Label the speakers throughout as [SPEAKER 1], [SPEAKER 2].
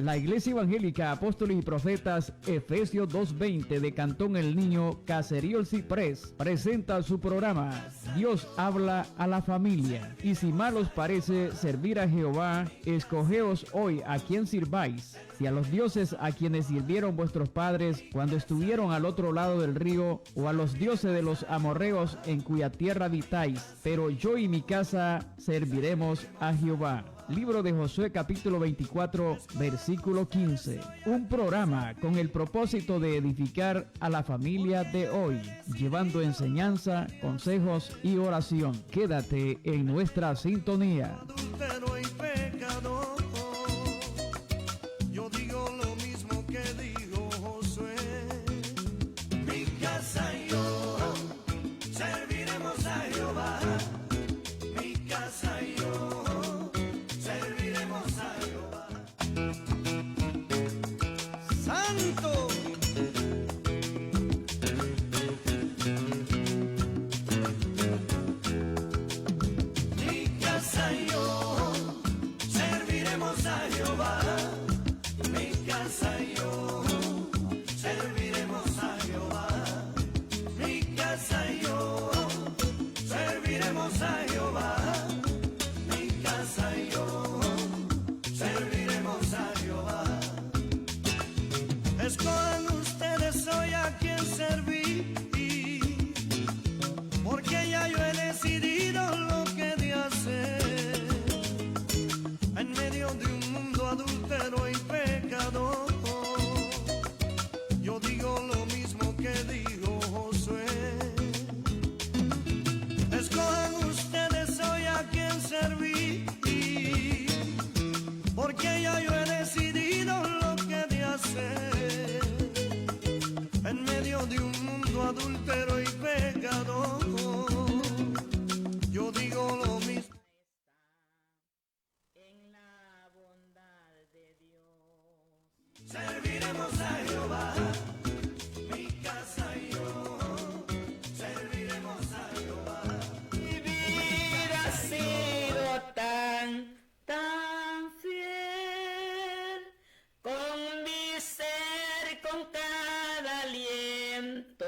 [SPEAKER 1] La Iglesia Evangélica Apóstoles y Profetas Efesios 2:20 de Cantón El Niño, Caserío El Ciprés, presenta su programa Dios habla a la familia. Y si mal os parece servir a Jehová, escogeos hoy a quién sirváis, si a los dioses a quienes sirvieron vuestros padres cuando estuvieron al otro lado del río, o a los dioses de los amorreos en cuya tierra habitáis. Pero yo y mi casa serviremos a Jehová. Libro de Josué capítulo 24, versículo 15. Un programa con el propósito de edificar a la familia de hoy, llevando enseñanza, consejos y oración. Quédate en nuestra sintonía.
[SPEAKER 2] Adúltero y pecador, yo digo lo mismo que dijo Josué. Mi casa y yo serviremos a Jehová. Mi casa y yo serviremos a Jehová. Santo. Mi casa y yo serviremos a Jehová. Mi casa y yo serviremos a Jehová. Mi casa y yo serviremos a Jehová. Mi casa y yo serviremos a Jehová. Escojan ustedes hoy a quien servir, porque ya yo he decidido lo que de hacer. En medio de un mundo adúltero y pecador, yo digo lo mismo que dijo Josué. Escojan ustedes hoy a quien servir, porque ya yo he decidido lo que de hacer. En medio de un mundo adúltero y pecador, yo digo lo mismo.
[SPEAKER 3] En la bondad de Dios
[SPEAKER 2] Serviremos a Jehová. Mi casa y yo serviremos a Jehová.
[SPEAKER 3] mi vida ha sido tan fiel, con mi ser, con cada aliento.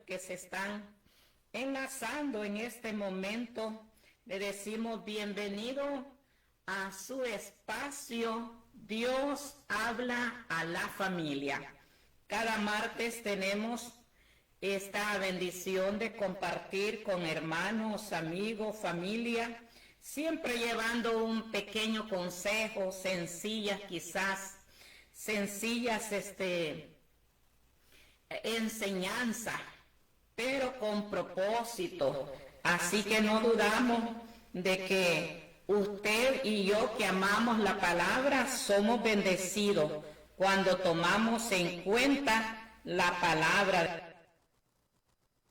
[SPEAKER 3] Que se están enlazando en este momento, le decimos bienvenido a su espacio Dios habla a la familia. Cada martes tenemos esta bendición de compartir con hermanos, amigos, familia, siempre llevando un pequeño consejo, sencillas enseñanza, pero con propósito. Así que no dudamos de que usted y yo, que amamos la palabra, somos bendecidos cuando tomamos en cuenta la palabra.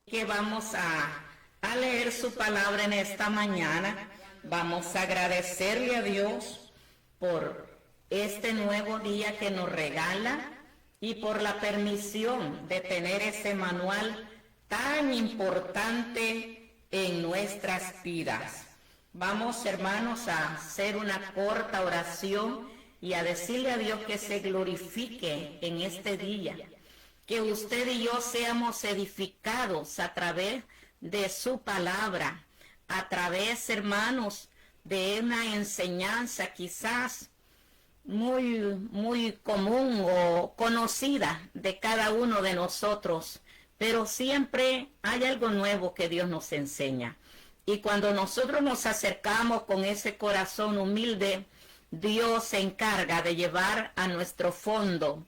[SPEAKER 3] Que vamos a leer su palabra en esta mañana. Vamos a agradecerle a Dios por este nuevo día que nos regala y por la permisión de tener ese manual tan importante en nuestras vidas. Vamos, hermanos, a hacer una corta oración y a decirle a Dios que se glorifique en este día, que usted y yo seamos edificados a través de su palabra, a través, hermanos, de una enseñanza quizás muy común o conocida de cada uno de nosotros, pero siempre hay algo nuevo que Dios nos enseña. Y cuando nosotros nos acercamos con ese corazón humilde, Dios se encarga de llevar a nuestro fondo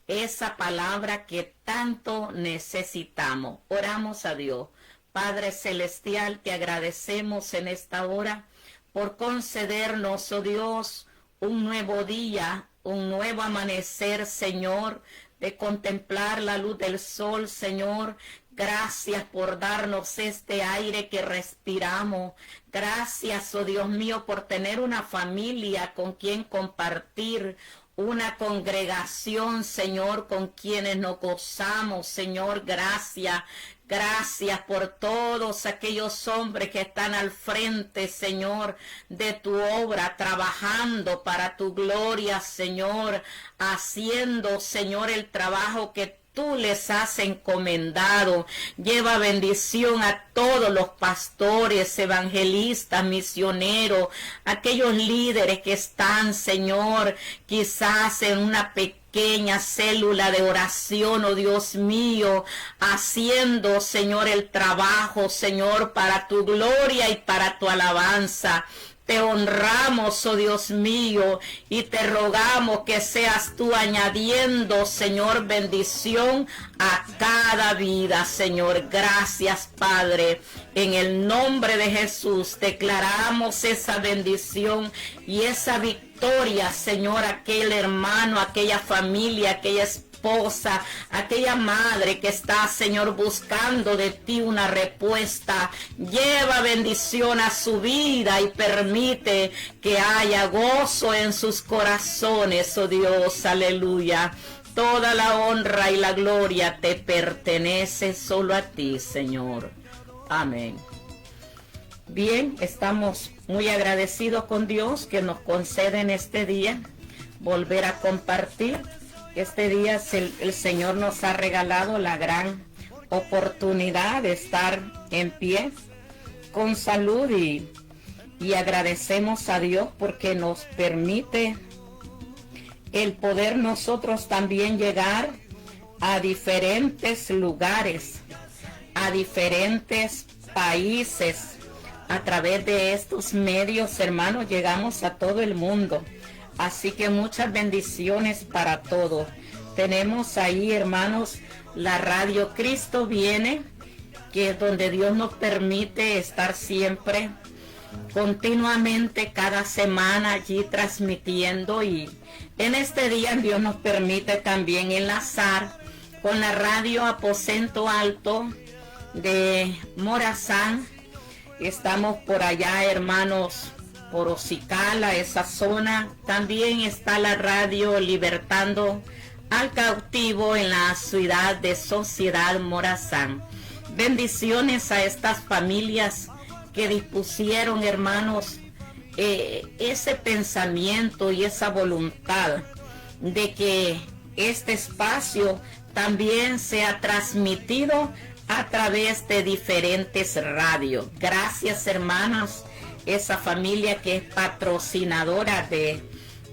[SPEAKER 3] esa palabra que tanto necesitamos. Oramos a Dios. Padre Celestial, te agradecemos en esta hora por concedernos, oh Dios, un nuevo día, un nuevo amanecer, Señor, de contemplar la luz del sol, Señor. Gracias por darnos este aire que respiramos. Gracias, oh Dios mío, por tener una familia con quien compartir, una congregación, Señor, con quienes nos gozamos, Señor. Gracias. Gracias por todos aquellos hombres que están al frente, Señor, de tu obra, trabajando para tu gloria, Señor, haciendo, Señor, el trabajo que tú les has encomendado. Lleva bendición a todos los pastores, evangelistas, misioneros, aquellos líderes que están, Señor, quizás en una pequeña célula de oración, oh Dios mío, haciendo, Señor, el trabajo, Señor, para tu gloria y para tu alabanza. Te honramos, oh Dios mío, y te rogamos que seas tú añadiendo, Señor, bendición a cada vida, Señor. Gracias, Padre. En el nombre de Jesús declaramos esa bendición y esa victoria, Señor, aquel hermano, aquella familia, aquella esposa, aquella madre que está, Señor, buscando de ti una respuesta. Lleva bendición a su vida y permite que haya gozo en sus corazones, oh Dios, aleluya. Toda la honra y la gloria te pertenece solo a ti, Señor. Amén. Bien, estamos muy agradecidos con Dios que nos concede en este día volver a compartir. Este día el Señor nos ha regalado la gran oportunidad de estar en pie con salud y agradecemos a Dios porque nos permite el poder nosotros también llegar a diferentes lugares, a diferentes países. A través de estos medios, hermanos, llegamos a todo el mundo. Así que muchas bendiciones para todos. Tenemos ahí, hermanos, la radio Cristo Viene, que es donde Dios nos permite estar siempre, continuamente, cada semana allí transmitiendo. Y en este día Dios nos permite también enlazar con la radio Aposento Alto de Morazán. Estamos por allá, hermanos, por Ocicala, esa zona. También está la radio Libertando al Cautivo en la ciudad de Sociedad Morazán. Bendiciones a estas familias que dispusieron, hermanos, ese pensamiento y esa voluntad de que este espacio también sea transmitido a través de diferentes radios. Gracias, hermanas, esa familia que es patrocinadora de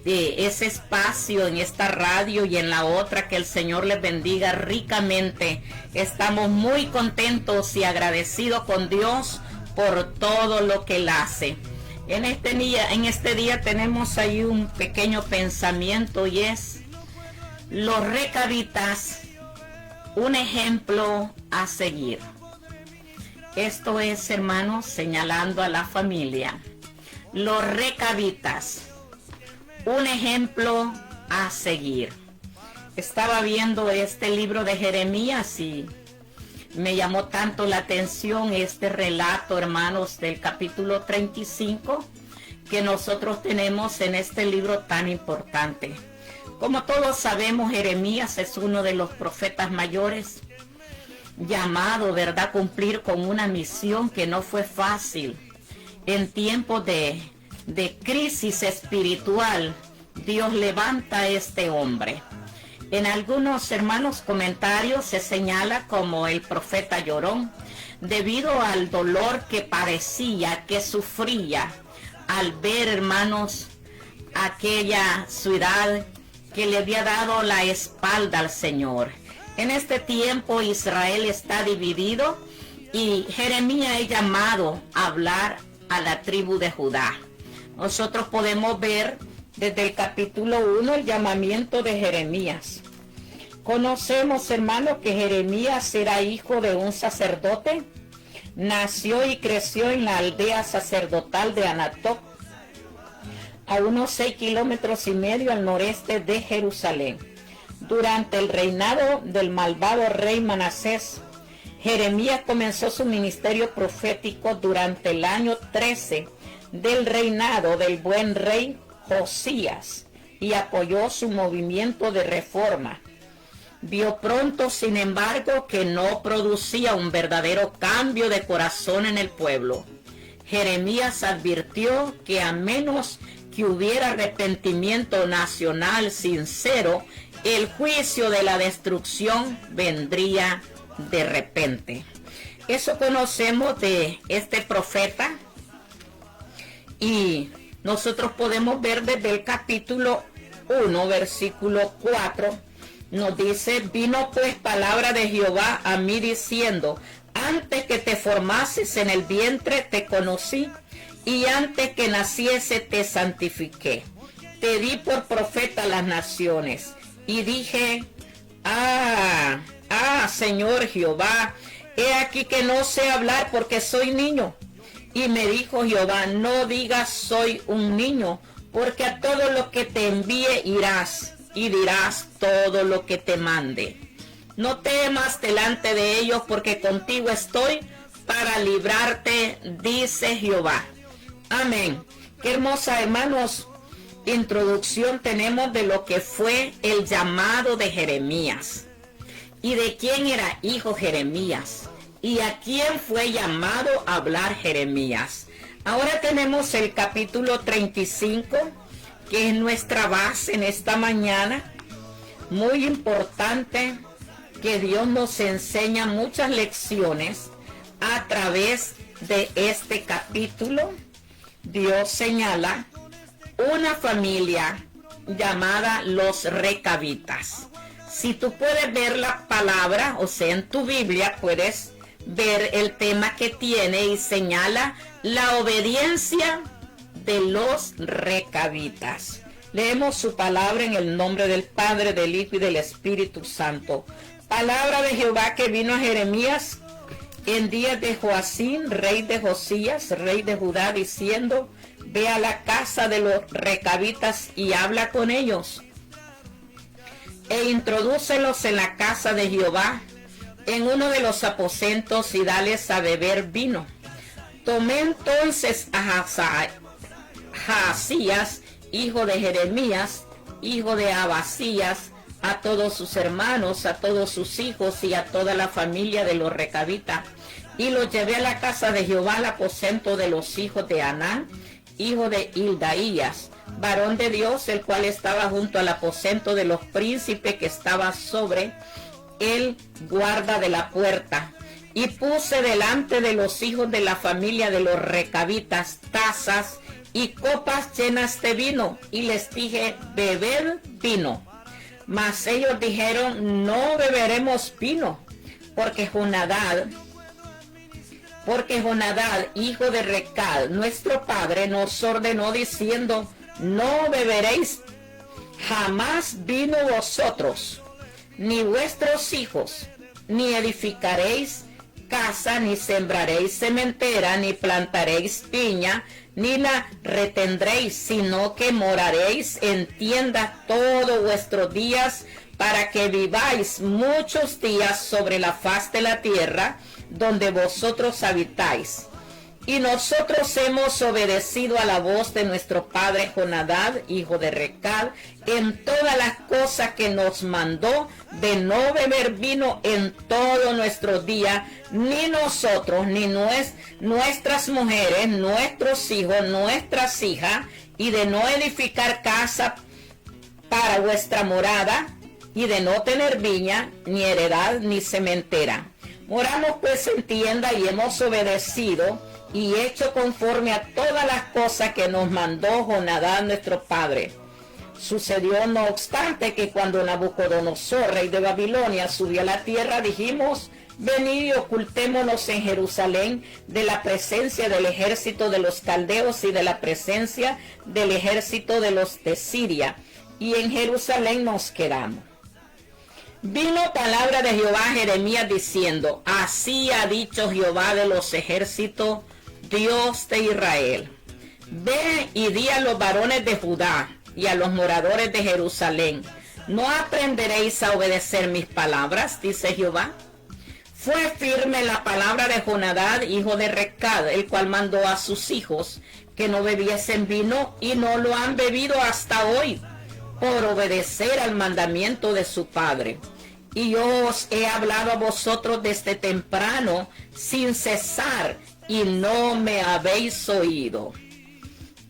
[SPEAKER 3] ese espacio en esta radio y en la otra. Que el Señor les bendiga ricamente. Estamos muy contentos y agradecidos con Dios por todo lo que Él hace. En este día tenemos ahí un pequeño pensamiento y es: los recabitas, un ejemplo a seguir. Esto es, hermanos, señalando a la familia. Los recabitas, un ejemplo a seguir. Estaba viendo este libro de Jeremías y me llamó tanto la atención este relato, hermanos, del capítulo 35 que nosotros tenemos en este libro tan importante. Como todos sabemos, Jeremías es uno de los profetas mayores, llamado, ¿verdad?, a cumplir con una misión que no fue fácil. En tiempos de crisis espiritual, Dios levanta a este hombre. En algunos, hermanos, comentarios se señala como el profeta llorón, debido al dolor que padecía, que sufría, al ver, hermanos, aquella ciudad que le había dado la espalda al Señor. En este tiempo Israel está dividido y Jeremías es llamado a hablar a la tribu de Judá. Nosotros podemos ver desde el capítulo 1 el llamamiento de Jeremías. Conocemos, hermanos, que Jeremías era hijo de un sacerdote. Nació y creció en la aldea sacerdotal de Anatot, a unos 6,5 kilómetros al noreste de Jerusalén. Durante el reinado del malvado rey Manasés, Jeremías comenzó su ministerio profético durante el año 13 del reinado del buen rey Josías y apoyó su movimiento de reforma. Vio pronto, sin embargo, que no producía un verdadero cambio de corazón en el pueblo. Jeremías advirtió que a menos que hubiera arrepentimiento nacional sincero, el juicio de la destrucción vendría de repente. Eso conocemos de este profeta y nosotros podemos ver desde el capítulo 1, versículo 4, nos dice: vino pues palabra de Jehová a mí diciendo, antes que te formases en el vientre te conocí, y antes que naciese te santifiqué. Te di por profeta a las naciones. Y dije, Señor Jehová, he aquí que no sé hablar porque soy niño. Y me dijo Jehová, no digas soy un niño, porque a todo lo que te envíe irás, y dirás todo lo que te mande. No temas delante de ellos, porque contigo estoy para librarte, dice Jehová. Amén. Qué hermosa, hermanos, introducción tenemos de lo que fue el llamado de Jeremías. ¿Y de quién era hijo Jeremías? ¿Y a quién fue llamado a hablar Jeremías? Ahora tenemos el capítulo 35, que es nuestra base en esta mañana. Muy importante que Dios nos enseña muchas lecciones a través de este capítulo. Dios señala una familia llamada los recabitas. Si tú puedes ver la palabra, o sea, en tu Biblia puedes ver el tema que tiene y señala la obediencia de los recabitas. Leemos su palabra en el nombre del Padre, del Hijo y del Espíritu Santo. Palabra de Jehová que vino a Jeremías en días de Joacín, rey de Josías, rey de Judá, diciendo: ve a la casa de los recabitas y habla con ellos, e introdúcelos en la casa de Jehová, en uno de los aposentos, y dales a beber vino. Tomé entonces a Jaasías, hijo de Jeremías, hijo de Abasías, a todos sus hermanos, a todos sus hijos y a toda la familia de los recabitas, y los llevé a la casa de Jehová, al aposento de los hijos de Anán, hijo de Hildaías, varón de Dios, el cual estaba junto al aposento de los príncipes, que estaba sobre el guarda de la puerta. Y puse delante de los hijos de la familia de los recabitas tazas y copas llenas de vino, y les dije: bebed vino. Mas ellos dijeron: no beberemos vino, porque Jonadab, hijo de Recab, nuestro padre, nos ordenó diciendo: no beberéis jamás vino vosotros, ni vuestros hijos, ni edificaréis casa, ni sembraréis sementera, ni plantaréis viña, ni la retendréis, sino que moraréis en tiendas todos vuestros días, para que viváis muchos días sobre la faz de la tierra donde vosotros habitáis. Y nosotros hemos obedecido a la voz de nuestro padre Jonadab, hijo de Recab, en todas las cosas que nos mandó, de no beber vino en todo nuestro día, ni nosotros, ni nuestras mujeres, nuestros hijos, nuestras hijas, y de no edificar casa para vuestra morada, y de no tener viña, ni heredad, ni sementera. Moramos pues en tienda y hemos obedecido, y hecho conforme a todas las cosas que nos mandó Jonadab nuestro padre. Sucedió no obstante que cuando Nabucodonosor, rey de Babilonia, subió a la tierra, dijimos: venid y ocultémonos en Jerusalén de la presencia del ejército de los caldeos y de la presencia del ejército de los de Siria, y en Jerusalén nos quedamos. Vino palabra de Jehová a Jeremías diciendo: así ha dicho Jehová de los ejércitos, Dios de Israel: ve y di a los varones de Judá y a los moradores de Jerusalén: ¿no aprenderéis a obedecer mis palabras? Dice Jehová. Fue firme la palabra de Jonadab, hijo de Recab, el cual mandó a sus hijos que no bebiesen vino, y no lo han bebido hasta hoy, por obedecer al mandamiento de su padre. Y yo os he hablado a vosotros desde temprano sin cesar, y no me habéis oído.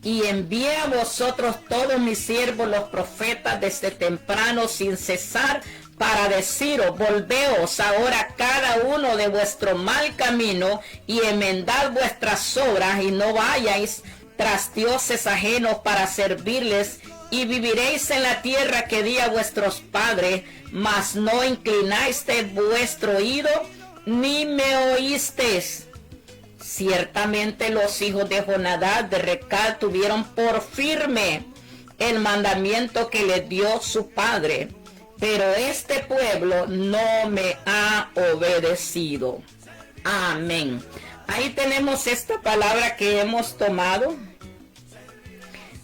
[SPEAKER 3] Y envié a vosotros todos mis siervos los profetas desde temprano sin cesar, para deciros: volveos ahora cada uno de vuestro mal camino y enmendad vuestras obras, y no vayáis tras dioses ajenos para servirles, y viviréis en la tierra que di a vuestros padres. Mas no inclinasteis vuestro oído, ni me oísteis. Ciertamente los hijos de Jonadab de Recab tuvieron por firme el mandamiento que les dio su padre, pero este pueblo no me ha obedecido. Amén. Ahí tenemos esta palabra que hemos tomado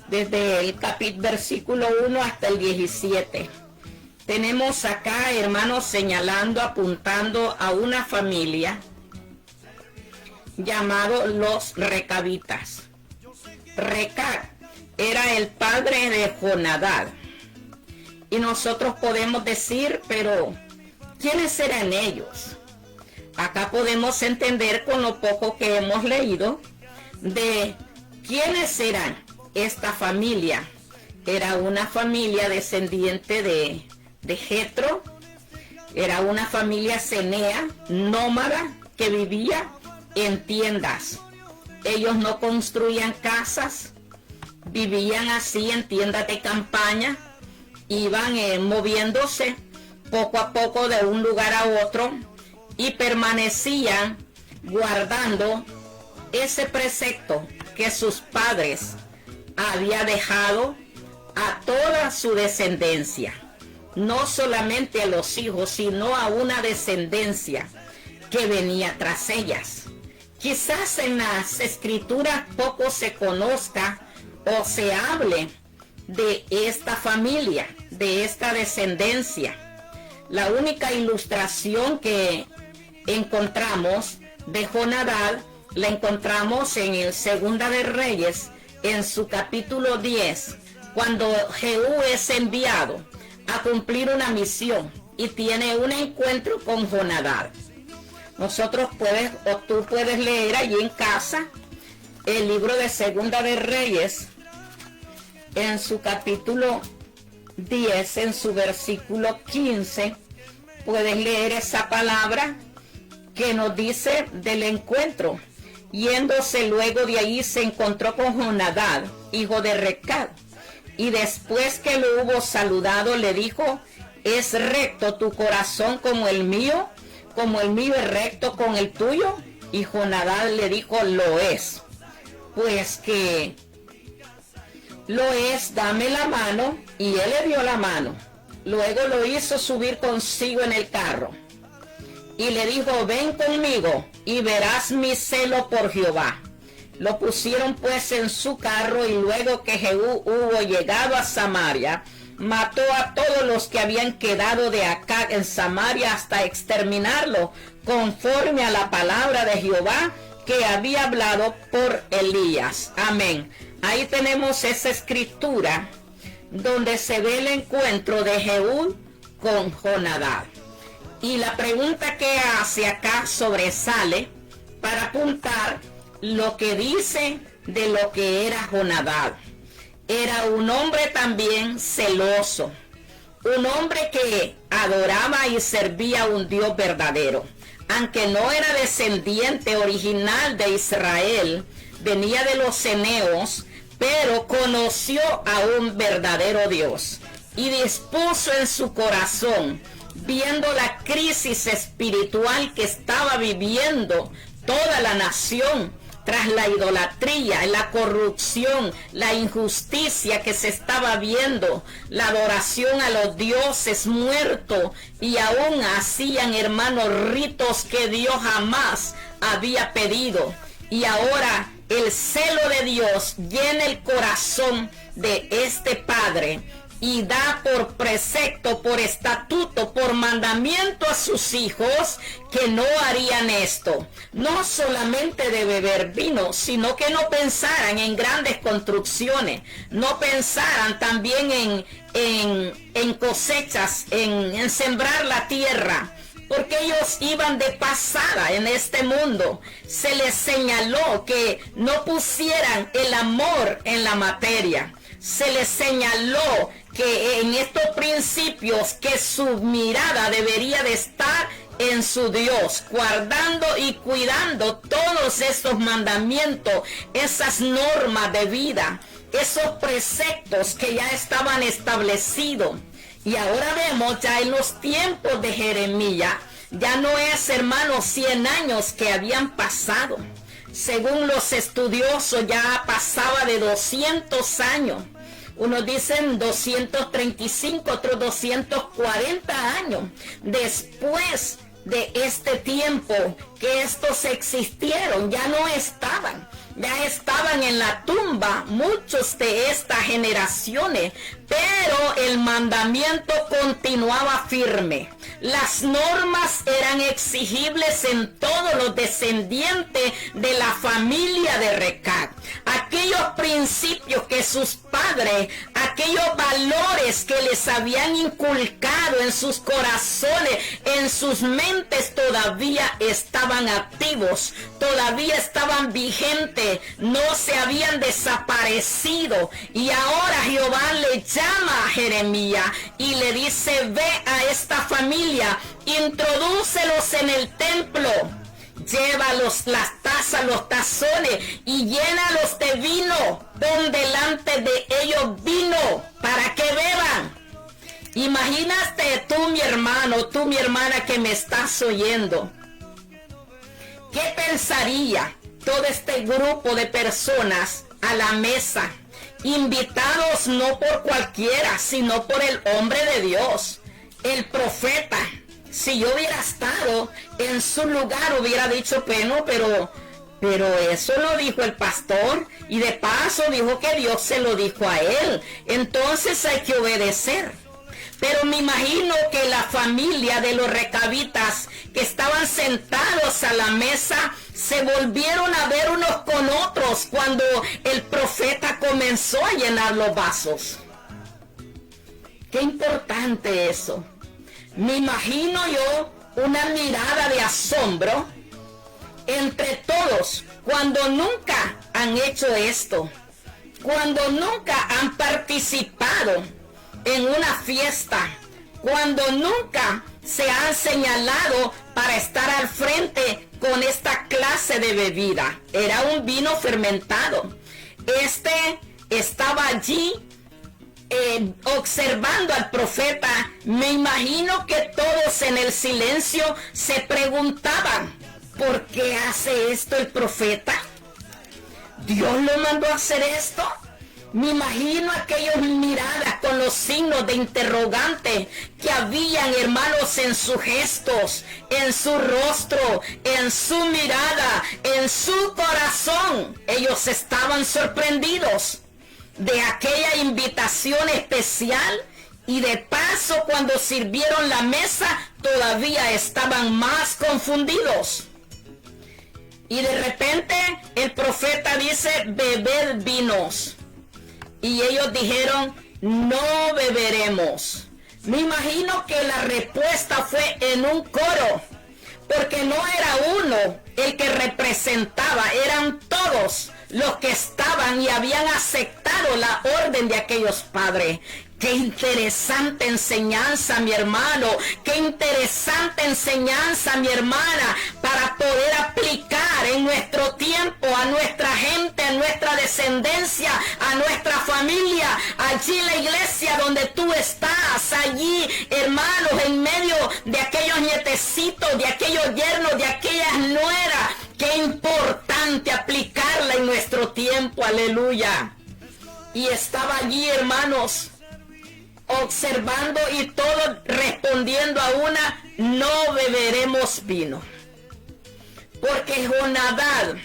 [SPEAKER 3] desde el versículo 1 hasta el 17. Tenemos acá, hermanos, señalando, apuntando a una familia llamado los recabitas. Recab era el padre de Jonadab. Y nosotros podemos decir, pero ¿quiénes eran ellos? Acá podemos entender, con lo poco que hemos leído, de quiénes eran esta familia. Era una familia descendiente de Jetro. Era una familia cenea, nómada, que vivía en tiendas. Ellos no construían casas, vivían así en tiendas de campaña. Iban moviéndose poco a poco de un lugar a otro y permanecían guardando ese precepto que sus padres había dejado a toda su descendencia, no solamente a los hijos, sino a una descendencia que venía tras ellas. Quizás en las escrituras poco se conozca o se hable de esta familia, de esta descendencia. La única ilustración que encontramos de Jonadab la encontramos en el Segunda de Reyes, en su capítulo 10, cuando Jehú es enviado a cumplir una misión y tiene un encuentro con Jonadab. Tú puedes leer allí en casa el libro de Segunda de Reyes, en su capítulo 10, en su versículo 15, puedes leer esa palabra que nos dice del encuentro. Yéndose luego de ahí, se encontró con Jonadab, hijo de Recab, y después que lo hubo saludado, le dijo: ¿es recto tu corazón como el mío es recto con el tuyo? Y Jonadab le dijo: lo es. Pues que lo es, dame la mano. Y él le dio la mano. Luego lo hizo subir consigo en el carro y le dijo: ven conmigo y verás mi celo por Jehová. Lo pusieron pues en su carro, y luego que Jehú hubo llegado a Samaria, mató a todos los que habían quedado de acá en Samaria hasta exterminarlo, conforme a la palabra de Jehová que había hablado por Elías. Amén. Ahí tenemos esa escritura donde se ve el encuentro de Jehú con Jonadab. Y la pregunta que hace acá sobresale para apuntar lo que dice de lo que era Jonadab. Era un hombre también celoso, un hombre que adoraba y servía a un Dios verdadero. aunque no era descendiente original de Israel, venía de los ceneos, pero conoció a un verdadero Dios y dispuso en su corazón, viendo la crisis espiritual que estaba viviendo toda la nación, tras la idolatría, la corrupción, la injusticia que se estaba viendo, la adoración a los dioses muertos, y aún hacían, hermanos, ritos que Dios jamás había pedido. Y ahora el celo de Dios llena el corazón de este padre y da por precepto, por estatuto, por mandamiento a sus hijos que no harían esto. No solamente de beber vino, sino que no pensaran en grandes construcciones, no pensaran también en cosechas, en sembrar la tierra, porque ellos iban de pasada en este mundo. Se les señaló que no pusieran el amor en la materia. Se les señaló que en estos principios que su mirada debería de estar en su Dios, guardando y cuidando todos estos mandamientos, esas normas de vida, esos preceptos que ya estaban establecidos. Y ahora vemos ya en los tiempos de Jeremías, ya no es, hermanos, 100 años que habían pasado. Según los estudiosos, ya pasaba de 200 años. Unos dicen 235, otros 240 años después de este tiempo que estos existieron. Ya no estaban, ya estaban en la tumba muchos de estas generaciones, pero el mandamiento continuaba firme. Las normas eran exigibles en todos los descendientes de la familia de Recab. Aquellos principios que sus padres, aquellos valores que les habían inculcado en sus corazones, en sus mentes, todavía estaban activos, todavía estaban vigentes, no se habían desaparecido. Y ahora Jehová le llama a Jeremías y le dice: ve a esta familia, introdúcelos en el templo, llévalos las tazas, los tazones y llénalos de vino, pon delante de ellos vino para que beban. Imagínate tú, mi hermano, tú, mi hermana, que me estás oyendo, ¿qué pensaría todo este grupo de personas a la mesa, invitados no por cualquiera, sino por el hombre de Dios, el profeta? Si yo hubiera estado en su lugar, hubiera dicho, bueno, pero eso lo dijo el pastor, y de paso dijo que Dios se lo dijo a él, entonces hay que obedecer. Pero me imagino que la familia de los recabitas que estaban sentados a la mesa se volvieron a ver unos con otros cuando el profeta comenzó a llenar los vasos. Qué importante eso. Me imagino yo una mirada de asombro entre todos cuando nunca han hecho esto, cuando nunca han participado en una fiesta, cuando nunca se han señalado para estar al frente con esta clase de bebida. Era un vino fermentado. Este estaba allí observando al profeta. Me imagino que todos en el silencio se preguntaban: ¿por qué hace esto el profeta? ¿Dios lo mandó a hacer esto? Me imagino aquellas miradas con los signos de interrogante que habían, hermanos, en sus gestos, en su rostro, en su mirada, en su corazón. Ellos estaban sorprendidos de aquella invitación especial, y de paso, cuando sirvieron la mesa, todavía estaban más confundidos. Y de repente el profeta dice: bebed vinos. Y ellos dijeron: no beberemos. Me imagino que la respuesta fue en un coro, porque no era uno el que representaba, eran todos los que estaban y habían aceptado aplicado la orden de aquellos padres. Qué interesante enseñanza, mi hermano. Qué interesante enseñanza, mi hermana, para poder aplicar en nuestro tiempo a nuestra gente, a nuestra descendencia, a nuestra familia, allí en la iglesia donde tú estás, allí, hermanos, en medio de aquellos nietecitos, de aquellos yernos, de aquellas nueras. Qué importante aplicarla en nuestro tiempo, aleluya. Y estaba allí, hermanos, observando y todos respondiendo a una: no beberemos vino. Porque Jonadab,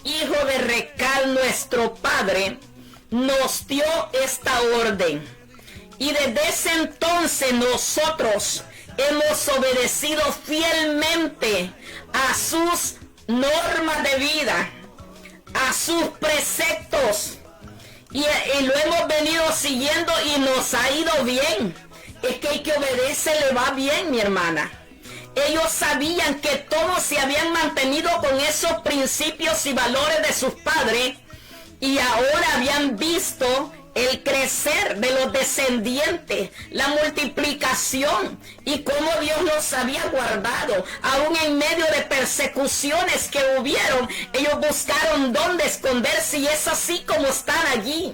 [SPEAKER 3] hijo de Recal, nuestro padre, nos dio esta orden. Y desde ese entonces nosotros hemos obedecido fielmente a sus normas de vida, a sus preceptos. Y lo hemos venido siguiendo y nos ha ido bien. Es que el que obedece le va bien, mi hermana. Ellos sabían que todos se habían mantenido con esos principios y valores de sus padres y ahora habían visto el crecer de los descendientes, la multiplicación y cómo Dios los había guardado. Aún en medio de persecuciones que hubieron, ellos buscaron dónde esconderse y es así como están allí.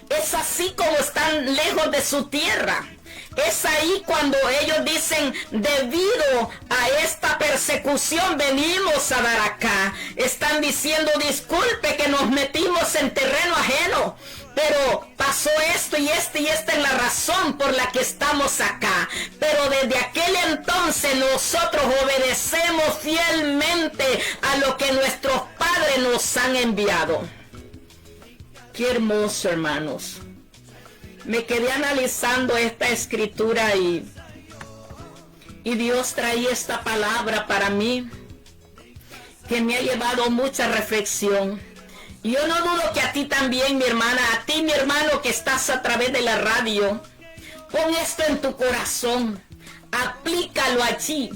[SPEAKER 3] Es así como están lejos de su tierra. Es ahí cuando ellos dicen: debido a esta persecución venimos a dar acá. Están diciendo: disculpe que nos metimos en terreno ajeno, pero pasó esto y esta es la razón por la que estamos acá. Pero desde aquel entonces nosotros obedecemos fielmente a lo que nuestros padres nos han enviado. Qué hermoso, hermanos. Me quedé analizando esta escritura y Dios traía esta palabra para mí que me ha llevado mucha reflexión. Y yo no dudo que a ti también, mi hermana, a ti, mi hermano, que estás a través de la radio, pon esto en tu corazón, aplícalo allí,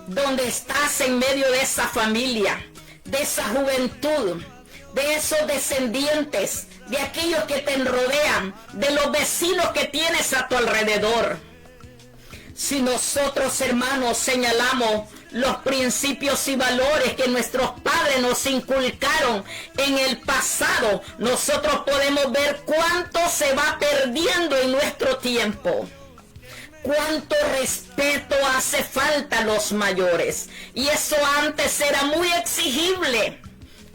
[SPEAKER 3] donde estás en medio de esa familia, de esa juventud, de esos descendientes, de aquellos que te rodean, de los vecinos que tienes a tu alrededor. Si nosotros, hermanos, señalamos los principios y valores que nuestros padres nos inculcaron en el pasado, nosotros podemos ver cuánto se va perdiendo en nuestro tiempo. Cuánto respeto hace falta a los mayores. Y eso antes era muy exigible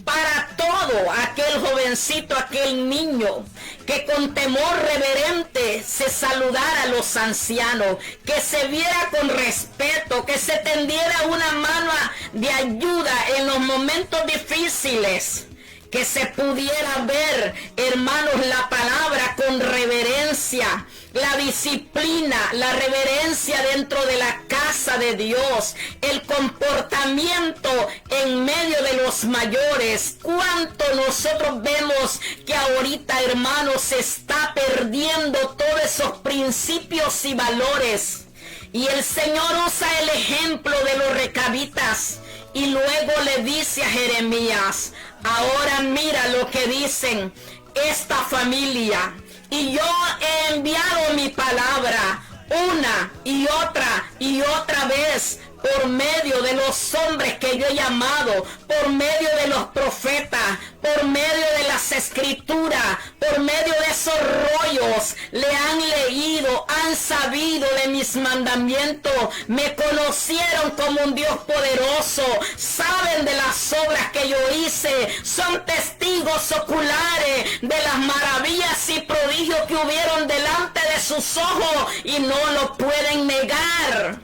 [SPEAKER 3] para todo aquel jovencito, aquel niño, que con temor reverente se saludara a los ancianos, que se viera con respeto, que se tendiera una mano de ayuda en los momentos difíciles, que se pudiera ver, hermanos, la palabra con reverencia, la disciplina, la reverencia dentro de la casa de Dios, el comportamiento en medio de los mayores. Cuánto nosotros vemos que ahorita, hermanos, se está perdiendo todos esos principios y valores. Y el Señor usa el ejemplo de los recabitas y luego le dice a Jeremías: ahora mira lo que dicen esta familia. Y yo he enviado mi palabra una y otra vez por medio de los hombres que yo he llamado, por medio de los profetas, por medio de las escrituras, por medio de esos rollos. Le han leído, han sabido de mis mandamientos, me conocieron como un Dios poderoso, saben de las obras que yo hice, son testigos oculares de las maravillas y prodigios que hubieron delante de sus ojos y no lo pueden negar.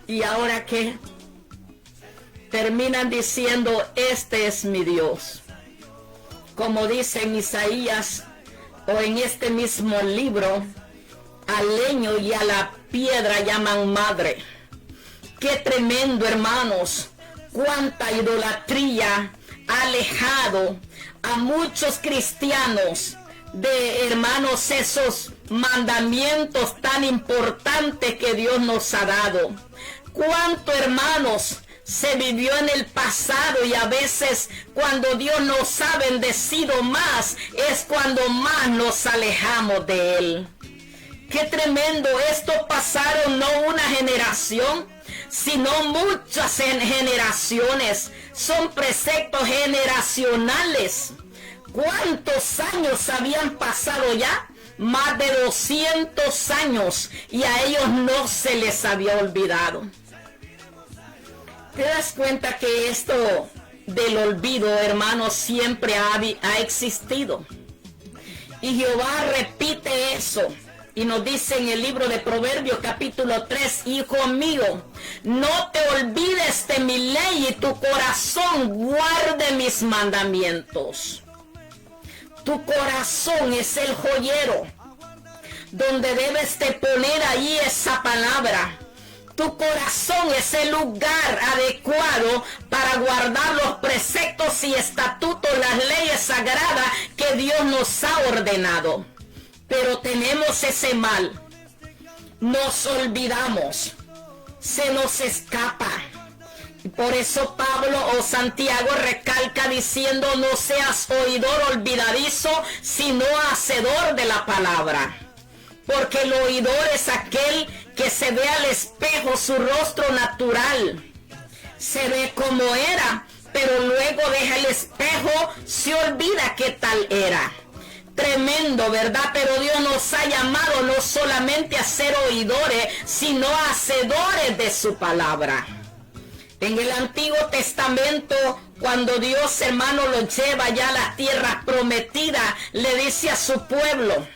[SPEAKER 3] ¿Y ahora qué? Terminan diciendo: este es mi Dios. Como dice en Isaías o en este mismo libro, al leño y a la piedra llaman madre. Qué tremendo, hermanos. Cuánta idolatría ha alejado a muchos cristianos de, hermanos, esos mandamientos tan importantes que Dios nos ha dado. Cuánto, hermanos, se vivió en el pasado, y a veces cuando Dios nos ha bendecido más es cuando más nos alejamos de Él. Qué tremendo, esto pasaron no una generación, sino muchas generaciones. Son preceptos generacionales. ¿Cuántos años habían pasado ya? Más de 200 años, y a ellos no se les había olvidado. ¿Te das cuenta que esto del olvido, hermanos, siempre ha existido? Y Jehová repite eso y nos dice en el libro de Proverbios capítulo 3, hijo mío, no te olvides de mi ley y tu corazón guarde mis mandamientos. Tu corazón es el joyero donde debes de poner ahí esa palabra. Tu corazón es el lugar adecuado para guardar los preceptos y estatutos, las leyes sagradas que Dios nos ha ordenado. Pero tenemos ese mal. Nos olvidamos. Se nos escapa. Y por eso Pablo o Santiago recalca diciendo, no seas oidor olvidadizo, sino hacedor de la palabra. Porque el oidor es aquel que se ve al espejo su rostro natural. Se ve como era, pero luego deja el espejo, se olvida qué tal era. Tremendo, ¿verdad? Pero Dios nos ha llamado no solamente a ser oidores, sino hacedores de su palabra. En el Antiguo Testamento, cuando Dios, hermano, lo lleva ya a la tierra prometida, le dice a su pueblo,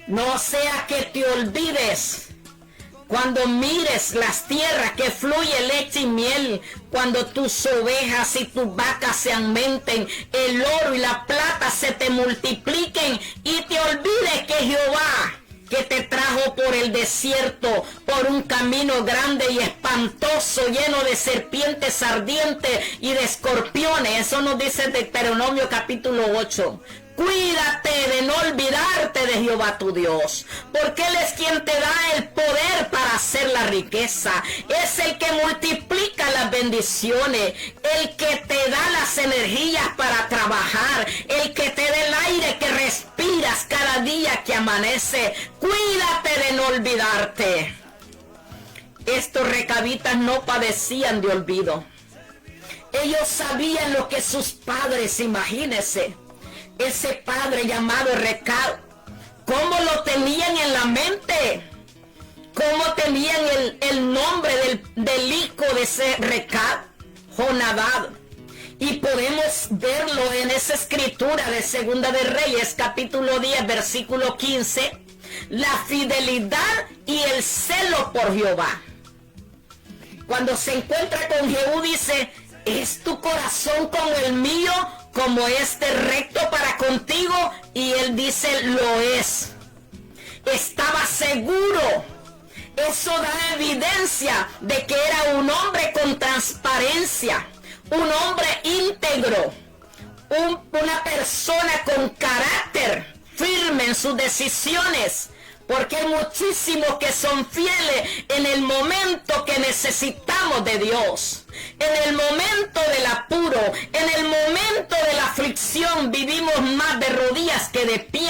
[SPEAKER 3] no sea que te olvides cuando mires las tierras que fluye leche y miel, cuando tus ovejas y tus vacas se aumenten, el oro y la plata se te multipliquen, y te olvides que Jehová, que te trajo por el desierto, por un camino grande y espantoso, lleno de serpientes ardientes y de escorpiones. Eso nos dice Deuteronomio capítulo 8. Cuídate de no olvidarte de Jehová tu Dios, porque Él es quien te da el poder para hacer la riqueza. Es el que multiplica las bendiciones, el que te da las energías para trabajar, el que te da el aire que respiras cada día que amanece. Cuídate de no olvidarte. Estos recabitas no padecían de olvido. Ellos sabían lo que sus padres, imagínense. Ese padre llamado Recab, ¿cómo lo tenían en la mente? ¿Cómo tenían el nombre del hijo de ese Recab? Jonadab. Y podemos verlo en esa escritura de Segunda de Reyes, capítulo 10, versículo 15. La fidelidad y el celo por Jehová. Cuando se encuentra con Jehú dice, ¿es tu corazón como el mío, como este recto para contigo? Y él dice, lo es. Estaba seguro. Eso da evidencia de que era un hombre con transparencia, un hombre íntegro, una persona con carácter firme en sus decisiones. Porque hay muchísimos que son fieles en el momento que necesitamos de Dios. En el momento del apuro, en el momento de la aflicción, vivimos más de rodillas que de pie.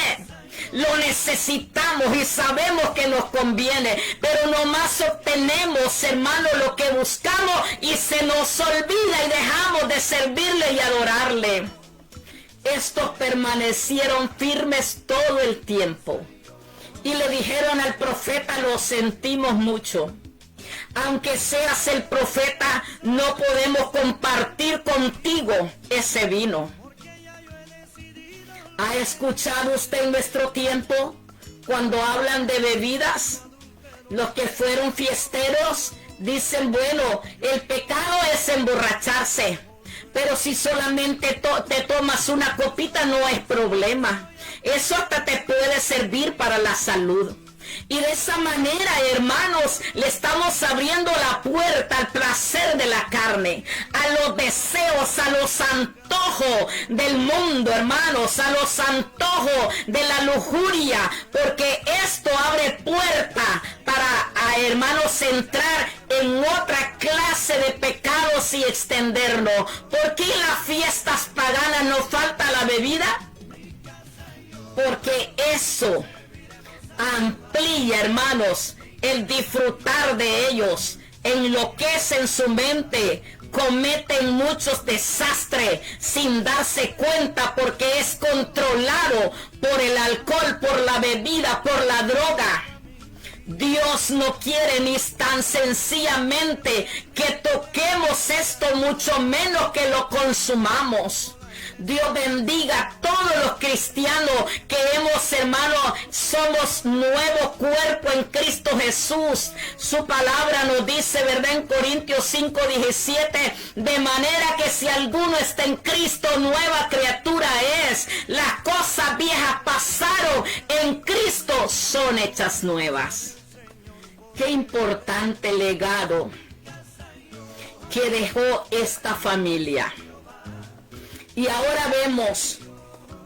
[SPEAKER 3] Lo necesitamos y sabemos que nos conviene, pero nomás obtenemos, hermano, lo que buscamos y se nos olvida y dejamos de servirle y adorarle. Estos permanecieron firmes todo el tiempo. Y le dijeron al profeta, lo sentimos mucho. Aunque seas el profeta, no podemos compartir contigo ese vino. ¿Ha escuchado usted en nuestro tiempo cuando hablan de bebidas? Los que fueron fiesteros dicen, bueno, el pecado es emborracharse. Pero si solamente te tomas una copita no es problema. Eso hasta te puede servir para la salud. Y de esa manera, hermanos, le estamos abriendo la puerta al placer de la carne, a los deseos, a los antojos del mundo, hermanos, a los antojos de la lujuria, porque esto abre puerta para hermanos, entrar en otra clase de pecados y extenderlo. ¿Por qué en las fiestas paganas no falta la bebida? Porque eso amplía, hermanos, el disfrutar de ellos, enloquecen su mente, cometen muchos desastres sin darse cuenta, porque es controlado por el alcohol, por la bebida, por la droga. Dios no quiere ni tan sencillamente que toquemos esto, mucho menos que lo consumamos. Dios bendiga a todos los cristianos que hemos, hermanos, somos nuevo cuerpo en Cristo Jesús. Su palabra nos dice, ¿verdad? En Corintios 5:17, de manera que si alguno está en Cristo, nueva criatura es. Las cosas viejas pasaron, en Cristo son hechas nuevas. Qué importante legado que dejó esta familia. Y ahora vemos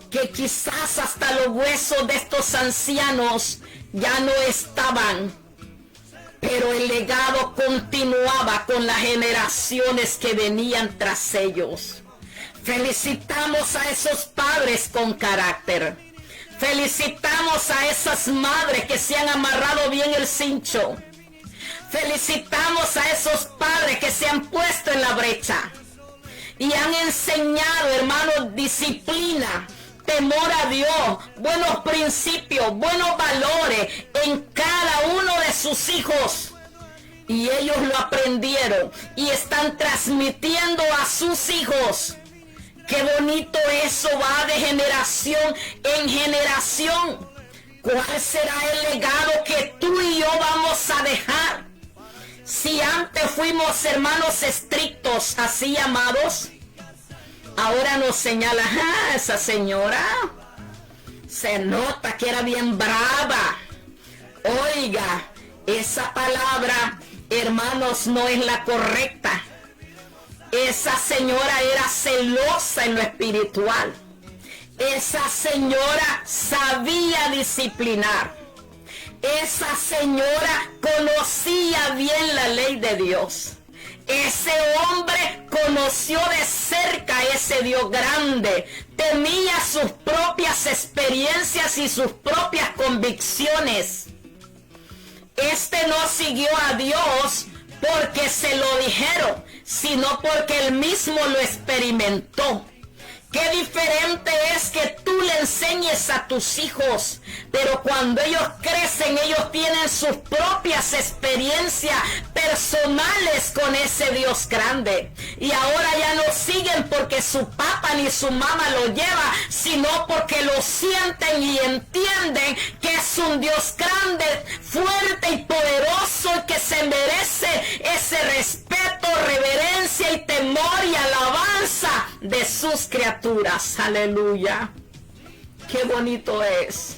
[SPEAKER 3] que quizás hasta los huesos de estos ancianos ya no estaban, pero el legado continuaba con las generaciones que venían tras ellos. Felicitamos a esos padres con carácter. Felicitamos a esas madres que se han amarrado bien el cincho. Felicitamos a esos padres que se han puesto en la brecha y han enseñado, hermanos, disciplina, temor a Dios, buenos principios, buenos valores en cada uno de sus hijos. Y ellos lo aprendieron y están transmitiendo a sus hijos. Qué bonito eso, va de generación en generación. ¿Cuál será el legado que tú y yo vamos a dejar? Si antes fuimos, hermanos, estrictos, así llamados, ahora nos señala, esa señora se nota que era bien brava. Oiga, esa palabra, hermanos, no es la correcta. Esa señora era celosa en lo espiritual. Esa señora sabía disciplinar. Esa señora conocía bien la ley de Dios. Ese hombre conoció de cerca a ese Dios grande. Tenía sus propias experiencias y sus propias convicciones. Este no siguió a Dios porque se lo dijeron, sino porque él mismo lo experimentó. Qué diferente es que tú le enseñes a tus hijos, pero cuando ellos crecen, ellos tienen sus propias experiencias personales con ese Dios grande. Y ahora ya no siguen porque su papá ni su mamá lo lleva, sino porque lo sienten y entienden que es un Dios grande, fuerte y poderoso, y que se merece ese respeto, reverencia y temor y alabanza de sus criaturas. Aleluya. Qué bonito es.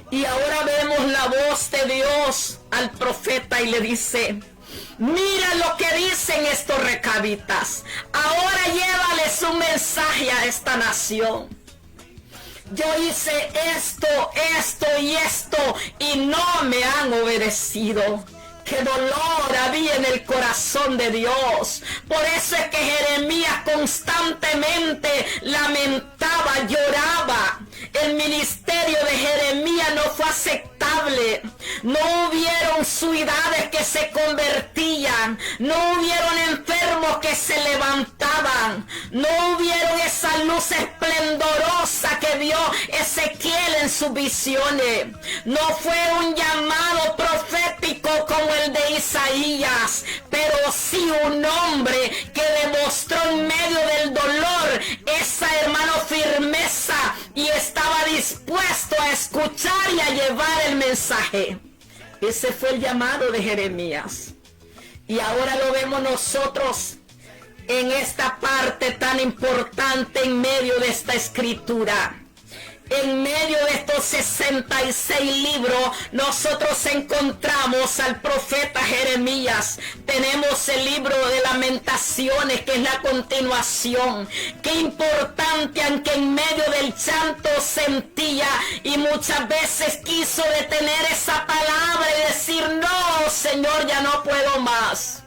[SPEAKER 3] Y ahora vemos la voz de Dios al profeta y le dice, mira lo que dicen estos recabitas. Ahora llévales un mensaje a esta nación. Yo hice esto, esto y esto y no me han obedecido. Qué dolor había en el corazón de Dios. Por eso es que Jeremías constantemente lamentaba, lloraba. El ministerio de Jeremías no fue aceptable. No hubieron ciudades que se convertían. No hubieron enfermos que se levantaban. No hubieron esa luz esplendorosa que vio Ezequiel en sus visiones. No fue un llamado profético como el de Isaías, pero sí un hombre que demostró en medio del dolor esa, hermano, firmeza, y estaba dispuesto a escuchar y a llevar el mensaje. Ese fue el llamado de Jeremías. Y ahora lo vemos nosotros en esta parte tan importante en medio de esta escritura. En medio de estos 66 libros, nosotros encontramos al profeta Jeremías. Tenemos el libro de Lamentaciones, que es la continuación. Qué importante, aunque en medio del llanto sentía y muchas veces quiso detener esa palabra y decir, no, Señor, ya no puedo más.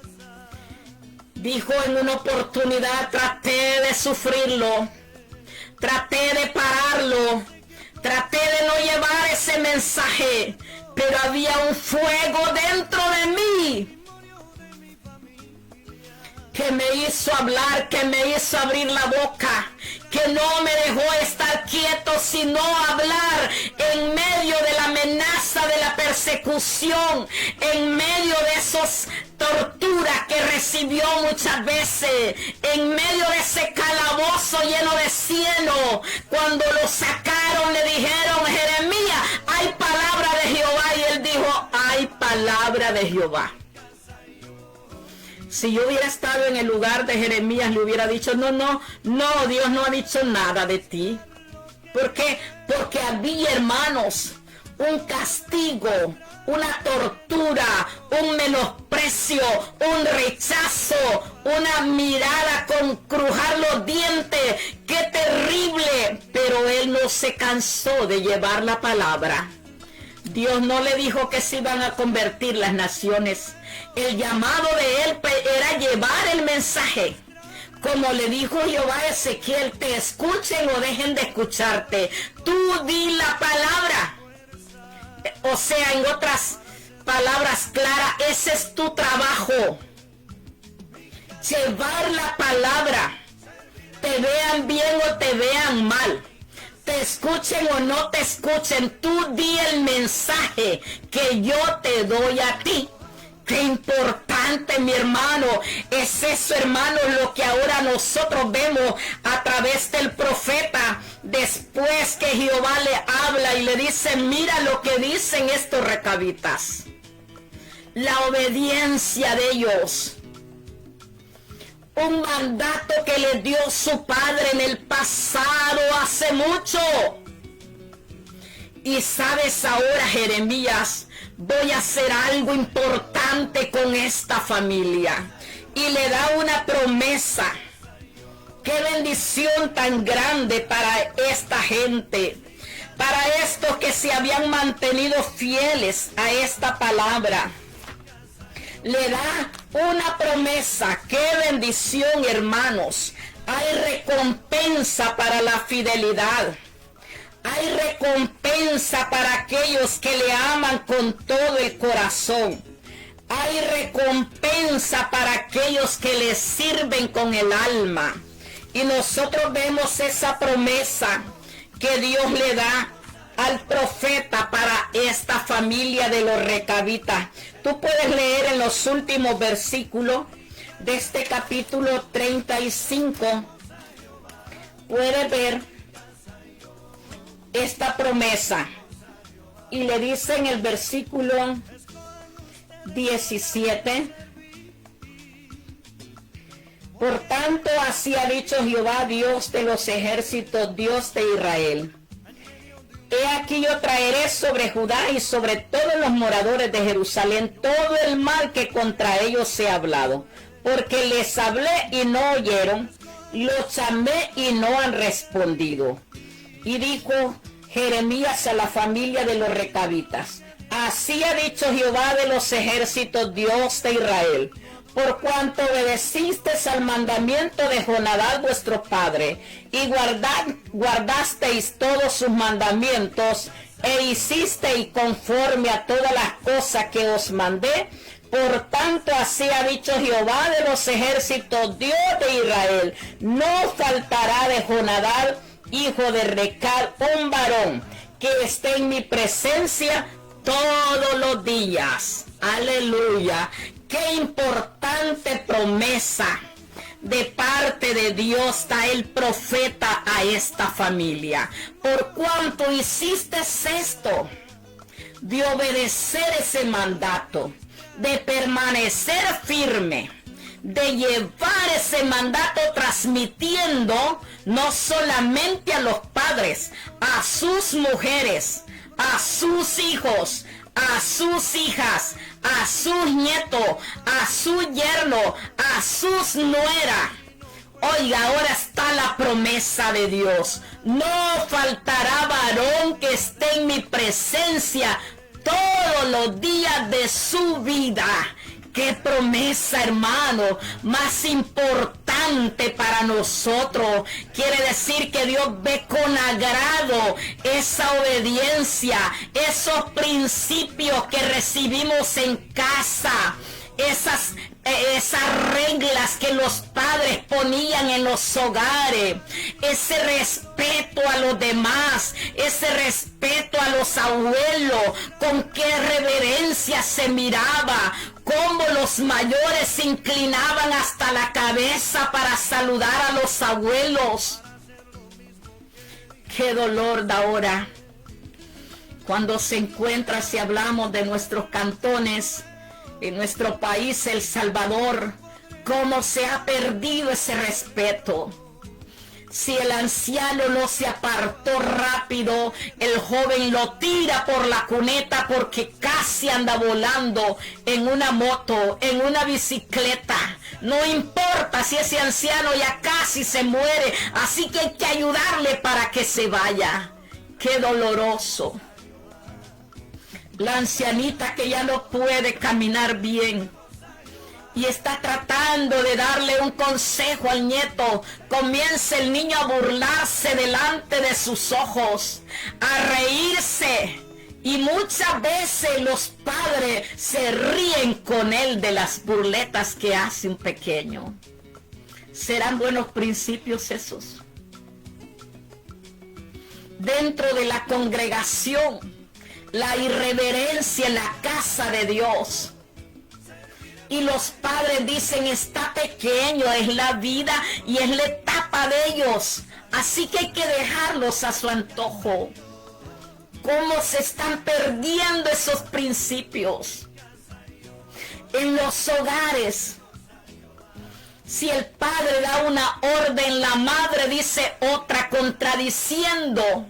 [SPEAKER 3] Dijo en una oportunidad, traté de sufrirlo. Traté de pararlo, traté de no llevar ese mensaje, pero había un fuego dentro de mí que me hizo hablar, que me hizo abrir la boca, que no me dejó estar quieto, sino hablar en medio de la amenaza de la persecución, en medio de esas torturas que recibió muchas veces, en medio de ese calabozo lleno de cieno. Cuando lo sacaron le dijeron, Jeremías, hay palabra de Jehová, y él dijo, hay palabra de Jehová. Si yo hubiera estado en el lugar de Jeremías, le hubiera dicho, no, Dios no ha dicho nada de ti. ¿Por qué? Porque había, hermanos, un castigo, una tortura, un menosprecio, un rechazo, una mirada con crujar los dientes. ¡Qué terrible! Pero él no se cansó de llevar la palabra. Dios no le dijo que se iban a convertir las naciones. El llamado de él era llevar el mensaje. Como le dijo Jehová a Ezequiel, te escuchen o dejen de escucharte. Tú di la palabra. O sea, en otras palabras claras, ese es tu trabajo. Llevar la palabra. Te vean bien o te vean mal. Te escuchen o no te escuchen, tú di el mensaje que yo te doy a ti. Qué importante, mi hermano, es eso, hermano, lo que ahora nosotros vemos a través del profeta, después que Jehová le habla y le dice, mira lo que dicen estos recabitas. La obediencia de ellos. Un mandato que les dio su padre en el pasado hace mucho. Y sabes ahora, Jeremías, voy a hacer algo importante con esta familia. Y le da una promesa. Qué bendición tan grande para esta gente. Para estos que se habían mantenido fieles a esta palabra. Le da una promesa. ¡Qué bendición, hermanos! Hay recompensa para la fidelidad. Hay recompensa para aquellos que le aman con todo el corazón. Hay recompensa para aquellos que le sirven con el alma. Y nosotros vemos esa promesa que Dios le da al profeta para esta familia de los recabitas. Tú puedes leer en los últimos versículos de este capítulo 35. Puedes ver esta promesa. Y le dice en el versículo 17. Por tanto, así ha dicho Jehová, Dios de los ejércitos, Dios de Israel. He aquí yo traeré sobre Judá y sobre todos los moradores de Jerusalén todo el mal que contra ellos se ha hablado, porque les hablé y no oyeron, los llamé y no han respondido. Y dijo Jeremías a la familia de los recabitas, así ha dicho Jehová de los ejércitos, Dios de Israel, por cuanto obedecisteis al mandamiento de Jonadab vuestro padre, y guardasteis todos sus mandamientos, e hicisteis conforme a todas las cosas que os mandé, por tanto así ha dicho Jehová de los ejércitos, Dios de Israel, no faltará de Jonadab, hijo de Recab, un varón que esté en mi presencia todos los días. Aleluya. Qué importante promesa de parte de Dios da el profeta a esta familia. Por cuanto hiciste esto, de obedecer ese mandato, de permanecer firme, de llevar ese mandato transmitiendo no solamente a los padres, a sus mujeres, a sus hijos, a sus hijas, a sus nietos, a su yerno, a sus nueras. Oiga, ahora está la promesa de Dios. No faltará varón que esté en mi presencia todos los días de su vida. ¡Qué promesa, hermano! Más importante para nosotros. Quiere decir que Dios ve con agrado esa obediencia, esos principios que recibimos en casa, esas reglas que los padres ponían en los hogares, ese respeto a los demás, ese respeto a los abuelos, con qué reverencia se miraba, cómo los mayores se inclinaban hasta la cabeza para saludar a los abuelos. Qué dolor da ahora cuando se encuentra, si hablamos de nuestros cantones, en nuestro país, El Salvador, cómo se ha perdido ese respeto. Si el anciano no se apartó rápido, el joven lo tira por la cuneta porque casi anda volando en una moto, en una bicicleta. No importa si ese anciano ya casi se muere, así que hay que ayudarle para que se vaya. ¡Qué doloroso! La ancianita que ya no puede caminar bien y está tratando de darle un consejo al nieto, comienza el niño a burlarse delante de sus ojos, a reírse, y muchas veces los padres se ríen con él de las burletas que hace un pequeño. ¿Serán buenos principios esos? Dentro de la congregación, la irreverencia en la casa de Dios. Y los padres dicen, está pequeño, es la vida y es la etapa de ellos. Así que hay que dejarlos a su antojo. ¿Cómo se están perdiendo esos principios? En los hogares, si el padre da una orden, la madre dice otra, contradiciendo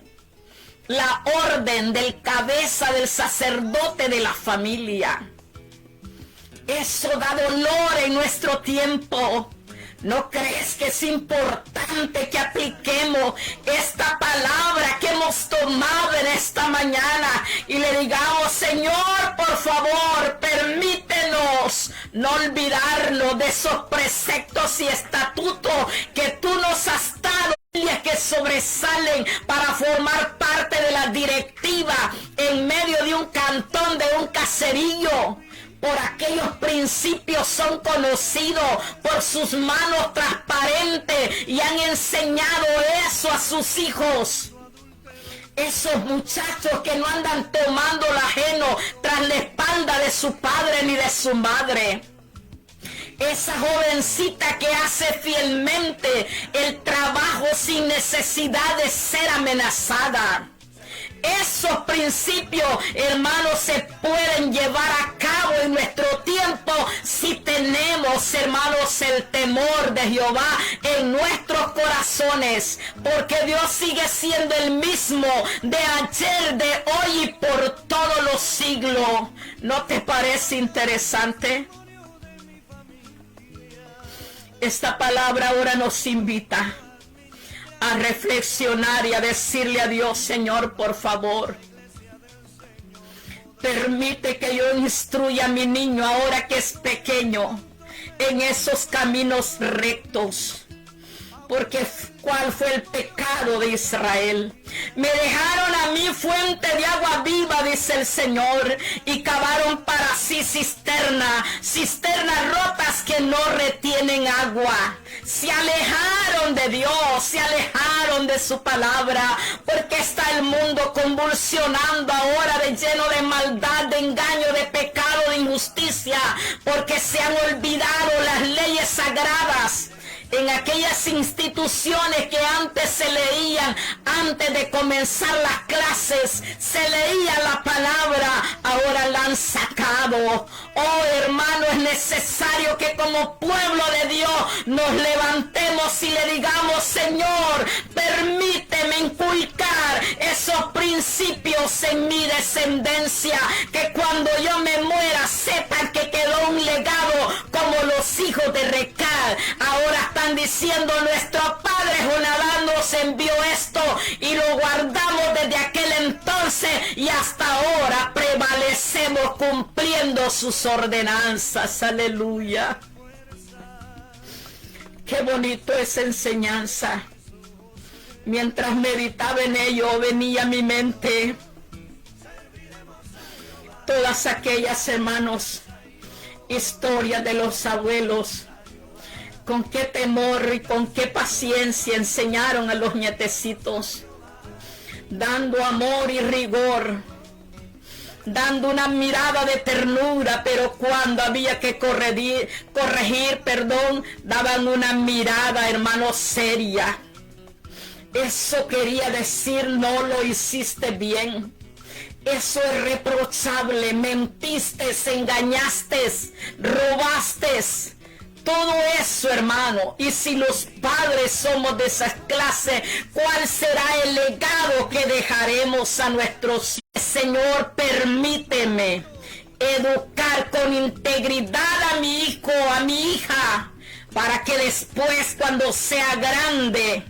[SPEAKER 3] la orden del cabeza, del sacerdote de la familia. Eso da dolor en nuestro tiempo. ¿No crees que es importante que apliquemos esta palabra que hemos tomado en esta mañana y le digamos, Señor, por favor, permítenos no olvidarnos de esos preceptos y estatutos que tú nos has dado, que sobresalen para formar parte de la directiva en medio de un cantón, de un caserío? Por aquellos principios son conocidos por sus manos transparentes y han enseñado eso a sus hijos. Esos muchachos que no andan tomando lo ajeno tras la espalda de su padre ni de su madre. Esa jovencita que hace fielmente el trabajo sin necesidad de ser amenazada. Esos principios, hermanos, se pueden llevar a cabo en nuestro tiempo si tenemos, hermanos, el temor de Jehová en nuestros corazones, porque Dios sigue siendo el mismo de ayer, de hoy y por todos los siglos. ¿No te parece interesante? Esta palabra ahora nos invita a reflexionar y a decirle a Dios, Señor, por favor, permite que yo instruya a mi niño ahora que es pequeño en esos caminos rectos. Porque ¿cuál fue el pecado de Israel? Me dejaron a mí fuente de agua viva, dice el Señor, y cavaron para sí cisternas rotas que no retienen agua. Se alejaron de Dios, se alejaron de su palabra, porque está el mundo convulsionando ahora, de lleno de maldad, de engaño, de pecado, de injusticia, porque se han olvidado las leyes sagradas. En aquellas instituciones que antes se leían, antes de comenzar las clases se leía la palabra, ahora la han sacado. Oh, hermano, es necesario que como pueblo de Dios nos levantemos y le digamos: Señor, permíteme inculcar esos principios en mi descendencia, que cuando yo me muera sepan que quedó un legado como los hijos de Recal. Ahora están diciendo: nuestro padre Jonadab nos envió esto y lo guardamos desde aquel entonces y hasta ahora prevalecemos cumpliendo sus ordenanzas. Aleluya. Qué bonito esa enseñanza. Mientras meditaba en ello, venía a mi mente todas aquellas, hermanos, historias de los abuelos, con qué temor y con qué paciencia enseñaron a los nietecitos, dando amor y rigor, dando una mirada de ternura, pero cuando había que corregir, daban una mirada, hermano, seria. Eso quería decir: no lo hiciste bien. Eso es reprochable. Mentiste, engañaste, robaste. Todo eso, hermano. Y si los padres somos de esa clase, ¿cuál será el legado que dejaremos a nuestros hijos? Señor, permíteme educar con integridad a mi hijo, a mi hija, para que después, cuando sea grande,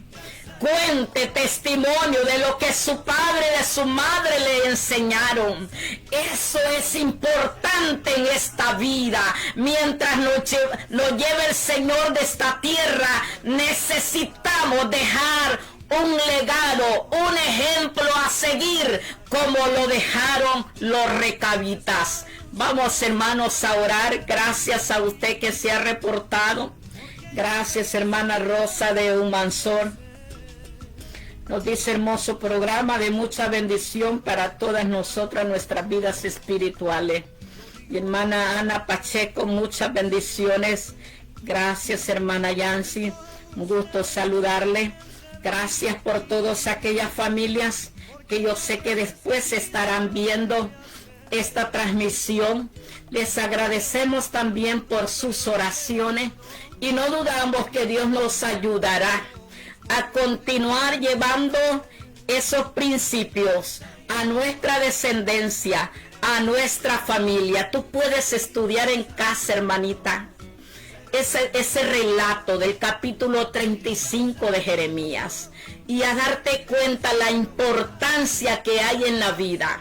[SPEAKER 3] cuente testimonio de lo que su padre y de su madre le enseñaron. Eso es importante en esta vida. Mientras nos lleve el Señor de esta tierra, necesitamos dejar un legado, un ejemplo a seguir, como lo dejaron los recabitas. Vamos, hermanos, a orar. Gracias a usted que se ha reportado. Gracias, hermana Rosa de Humansor. Nos dice: hermoso programa, de mucha bendición para todas nosotras, nuestras vidas espirituales. Y hermana Ana Pacheco, muchas bendiciones. Gracias, hermana Yancy, un gusto saludarle. Gracias por todas aquellas familias que yo sé que después estarán viendo esta transmisión. Les agradecemos también por sus oraciones y no dudamos que Dios nos ayudará a continuar llevando esos principios a nuestra descendencia, a nuestra familia. Tú puedes estudiar en casa, hermanita, ese relato del capítulo 35 de Jeremías y a darte cuenta la importancia que hay en la vida.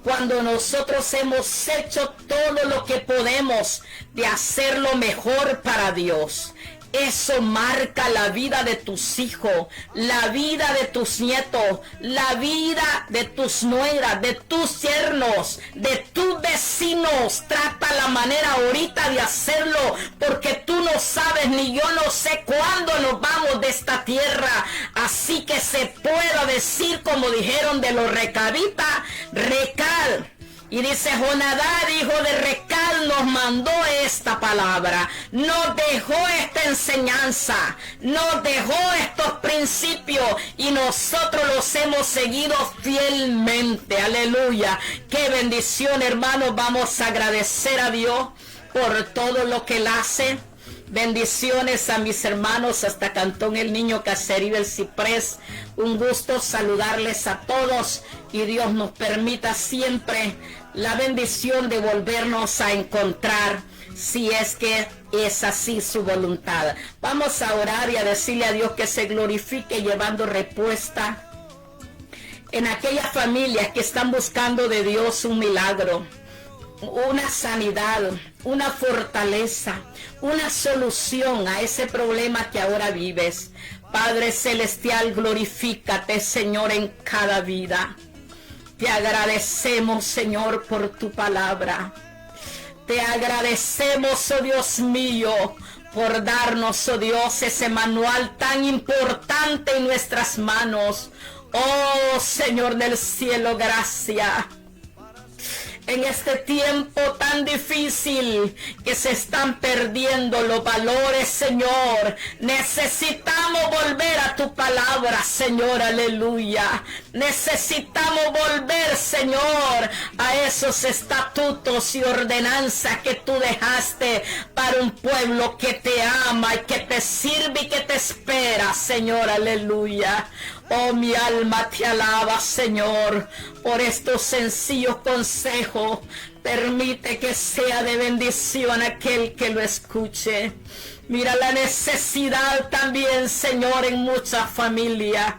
[SPEAKER 3] Cuando nosotros hemos hecho todo lo que podemos de hacerlo mejor para Dios, eso marca la vida de tus hijos, la vida de tus nietos, la vida de tus nueras, de tus yernos, de tus vecinos. Trata la manera ahorita de hacerlo, porque tú no sabes ni yo no sé cuándo nos vamos de esta tierra. Así que se pueda decir, como dijeron de los recabitas, Recal. Y dice: Jonadab, hijo de Recal, nos mandó esta palabra, nos dejó esta enseñanza, nos dejó estos principios y nosotros los hemos seguido fielmente. Aleluya. Qué bendición, hermanos. Vamos a agradecer a Dios por todo lo que Él hace. Bendiciones a mis hermanos hasta Cantón El Niño, Caserío El Ciprés. Un gusto saludarles a todos y Dios nos permita siempre la bendición de volvernos a encontrar, si es que es así su voluntad. Vamos a orar y a decirle a Dios que se glorifique llevando respuesta en aquellas familias que están buscando de Dios un milagro, una sanidad, una fortaleza, una solución a ese problema que ahora vives. Padre Celestial, glorifícate, Señor, en cada vida. Te agradecemos, Señor, por tu palabra. Te agradecemos, oh Dios mío, por darnos, oh Dios, ese manual tan importante en nuestras manos. Oh Señor del cielo, gracias. en este tiempo tan difícil que se están perdiendo los valores, Señor. Necesitamos volver a tu palabra, Señor, aleluya. Necesitamos volver, Señor, a esos estatutos y ordenanzas que tú dejaste para un pueblo que te ama y que te sirve y que te espera, Señor, aleluya. Oh, mi alma te alaba, Señor, por estos sencillos consejos. Permite que sea de bendición aquel que lo escuche. Mira la necesidad también, Señor, en muchas familias.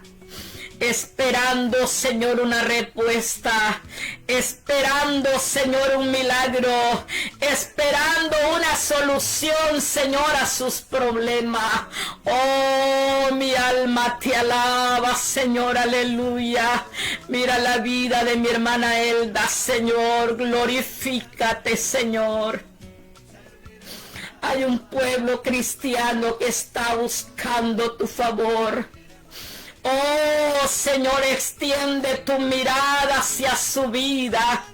[SPEAKER 3] Esperando, Señor, una respuesta, esperando, Señor, un milagro, esperando una solución, Señor, a sus problemas. Oh, mi alma te alaba, Señor, aleluya. Mira la vida de mi hermana Elda, Señor, glorifícate, Señor. Hay un pueblo cristiano que está buscando tu favor. Oh, Señor, extiende tu mirada hacia su vida.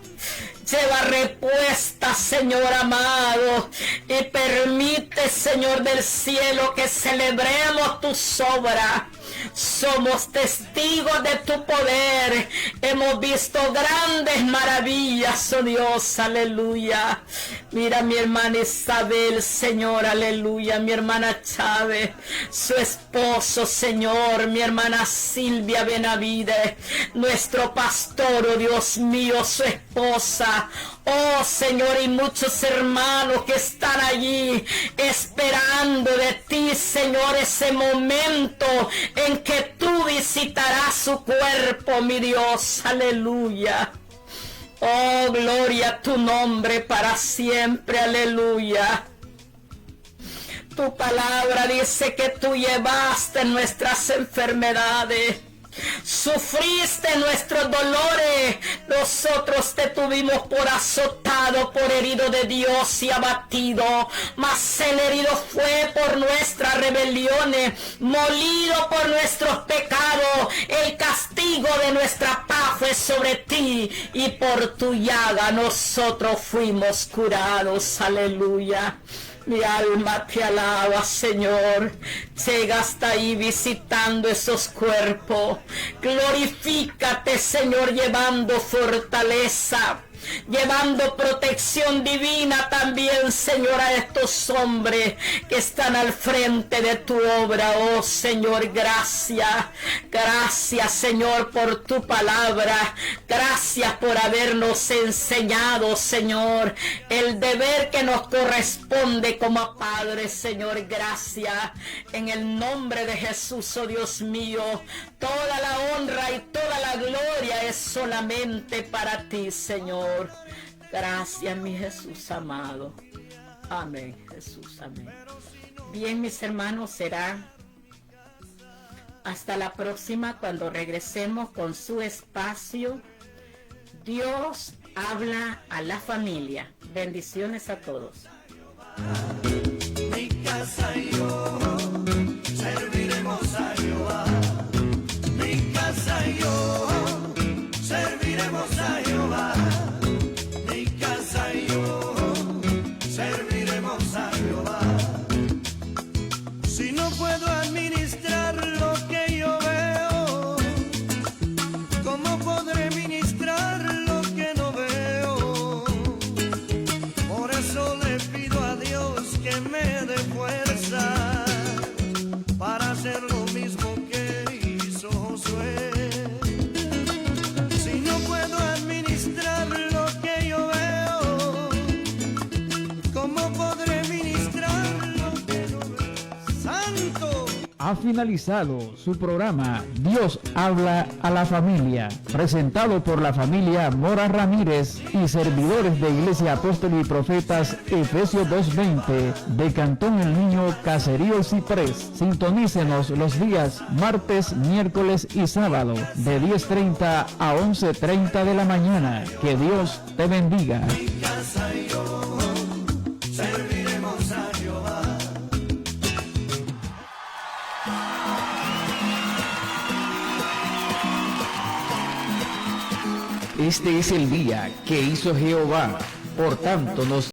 [SPEAKER 3] Lleva respuesta, Señor amado, y permite, Señor del cielo, que celebremos tus obras. Somos testigos de tu poder. Hemos visto grandes maravillas, oh Dios, aleluya. Mira mi hermana Isabel, Señor, aleluya. Mi hermana Chávez, su esposo, Señor. Mi hermana Silvia Benavides, nuestro pastor, oh Dios mío, su esposa. Oh, Señor, y muchos hermanos que están allí esperando de ti, Señor, ese momento en que tú visitarás su cuerpo, mi Dios, aleluya. Oh, gloria a tu nombre para siempre, aleluya. Tu palabra dice que tú llevaste nuestras enfermedades. Sufriste nuestros dolores, nosotros te tuvimos por azotado, por herido de Dios y abatido, mas el herido fue por nuestras rebeliones, molido por nuestros pecados, el castigo de nuestra paz fue sobre ti, y por tu llaga nosotros fuimos curados, aleluya. Mi alma te alaba, Señor. Llega hasta ahí visitando esos cuerpos. Glorifícate, Señor, llevando fortaleza, llevando protección divina también, Señor, a estos hombres que están al frente de tu obra. Oh, Señor, gracias. Gracias, Señor, por tu palabra. Gracias por habernos enseñado, Señor, el deber que nos corresponde como padres, Señor. Gracias. En el nombre de Jesús, oh Dios mío, toda la honra y toda la gloria es solamente para ti, Señor. Gracias, mi Jesús amado. Amén, Jesús, amén. Bien, mis hermanos, será hasta la próxima cuando regresemos con su espacio. Dios habla a la familia. Bendiciones a todos.
[SPEAKER 2] Mi casa y yo serviremos a Jehová. Mi casa y yo serviremos a Jehová. Mi casa y yo serviremos a Jehová. Si no puedo administrar lo que yo veo, ¿cómo podré ministrar lo que no veo? Por eso le pido a Dios que me dé fuerza para hacer lo mismo que hizo Josué. Si no puedo administrar lo que yo veo, ¿cómo podré ministrar lo que no veo? ¡Santo!
[SPEAKER 1] Ha finalizado su programa Dios habla a la familia, presentado por la familia Mora Ramírez y servidores de Iglesia Apóstol y Profetas Efesios 2:20 de Cantón El Niño, Caserío El Ciprés. Sintonícenos los días martes, miércoles y sábado de 10:30 a 11:30 de la mañana. Que Dios te bendiga.
[SPEAKER 2] Mi casa y yo serviremos a Jehová.
[SPEAKER 1] Este es el día que hizo Jehová, por tanto nos